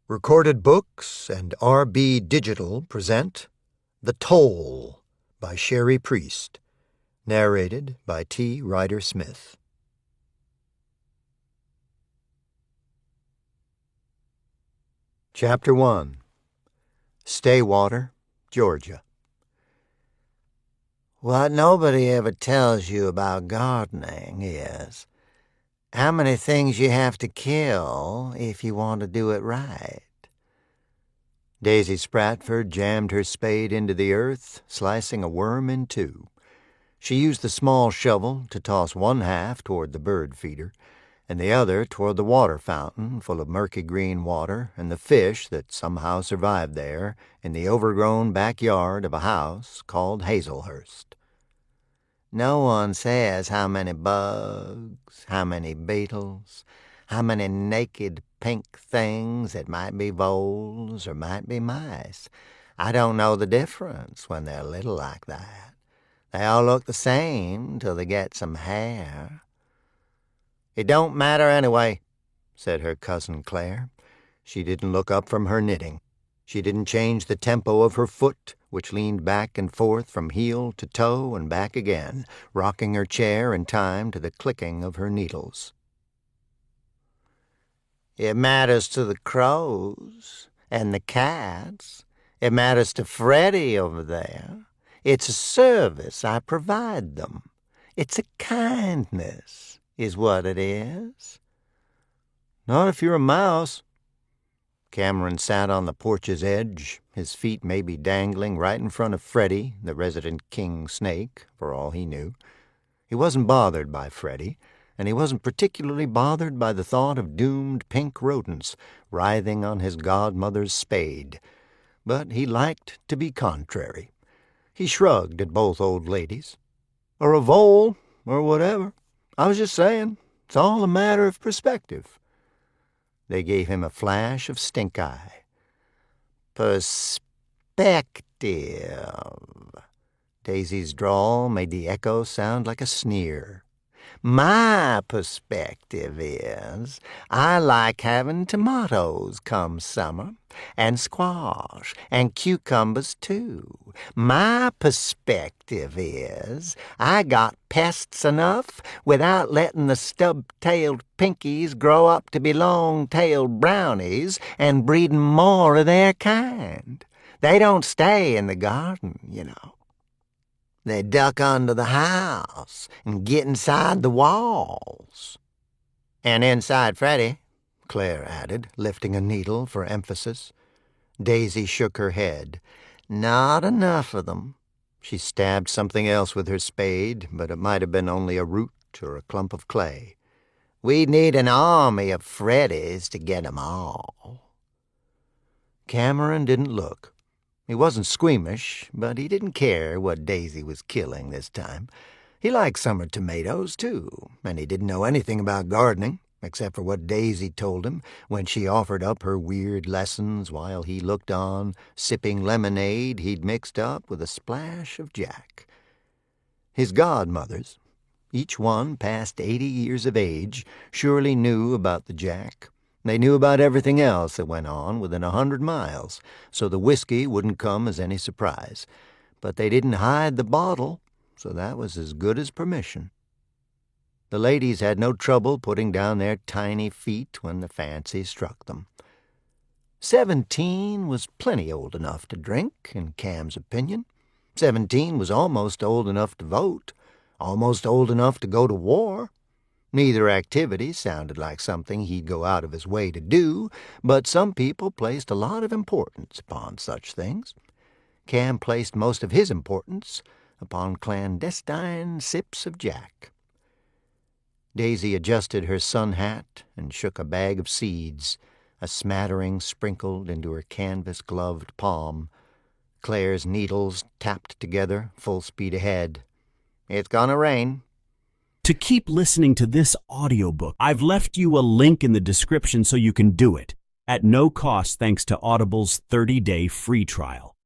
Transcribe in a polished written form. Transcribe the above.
Recorded Books and RB Digital present The Toll by Cherie Priest, narrated by T. Ryder Smith. Chapter 1. Staywater, Georgia. What nobody ever tells you about gardening is how many things you have to kill if you want to do it right. Daisy Spratford jammed her spade into the earth, slicing a worm in two. She used the small shovel to toss one half toward the bird feeder, and the other toward the water fountain full of murky green water and the fish that somehow survived there in the overgrown backyard of a house called Hazelhurst. No one says how many bugs, how many beetles, how many naked pink things that might be voles or might be mice. I don't know the difference when they're little like that. They all look the same till they get some hair. "It don't matter anyway," said her cousin Claire. She didn't look up from her knitting. She didn't change the tempo of her foot, which leaned back and forth from heel to toe and back again, rocking her chair in time to the clicking of her needles. It matters to the crows and the cats. It matters to Freddie over there. It's a service I provide them. It's a kindness, is what it is. "Not if you're a mouse." Cameron sat on the porch's edge, his feet maybe dangling right in front of Freddie, the resident king snake, for all he knew. He wasn't bothered by Freddie, and he wasn't particularly bothered by the thought of doomed pink rodents writhing on his godmother's spade. But he liked to be contrary. He shrugged at both old ladies. "Or a vole, or whatever. I was just saying, it's all a matter of perspective." They gave him a flash of stink-eye. Perspective. Daisy's drawl made the echo sound like a sneer. My perspective is I like having tomatoes come summer, and squash, and cucumbers too. My perspective is I got pests enough without letting the stub-tailed pinkies grow up to be long-tailed brownies and breeding more of their kind. They don't stay in the garden, you know. They duck under the house and get inside the walls." "And inside Freddie," Claire added, lifting a needle for emphasis. Daisy shook her head. "Not enough of them." She stabbed something else with her spade, but it might have been only a root or a clump of clay. "We'd need an army of Freddies to get 'em all." Cameron didn't look. He wasn't squeamish, but he didn't care what Daisy was killing this time. He liked summer tomatoes, too, and he didn't know anything about gardening, except for what Daisy told him when she offered up her weird lessons while he looked on, sipping lemonade he'd mixed up with a splash of Jack. His godmothers, each one past 80 years of age, surely knew about the Jack. They knew about everything else that went on within 100 miles, so the whiskey wouldn't come as any surprise. But they didn't hide the bottle, so that was as good as permission. The ladies had no trouble putting down their tiny feet when the fancy struck them. 17 was plenty old enough to drink, in Cam's opinion. 17 was almost old enough to vote, almost old enough to go to war. Neither activity sounded like something he'd go out of his way to do, but some people placed a lot of importance upon such things. Cam placed most of his importance upon clandestine sips of Jack. Daisy adjusted her sun hat and shook a bag of seeds, a smattering sprinkled into her canvas-gloved palm. Claire's needles tapped together, full speed ahead. "It's gonna rain." To keep listening to this audiobook, I've left you a link in the description so you can do it, at no cost thanks to Audible's 30-day free trial.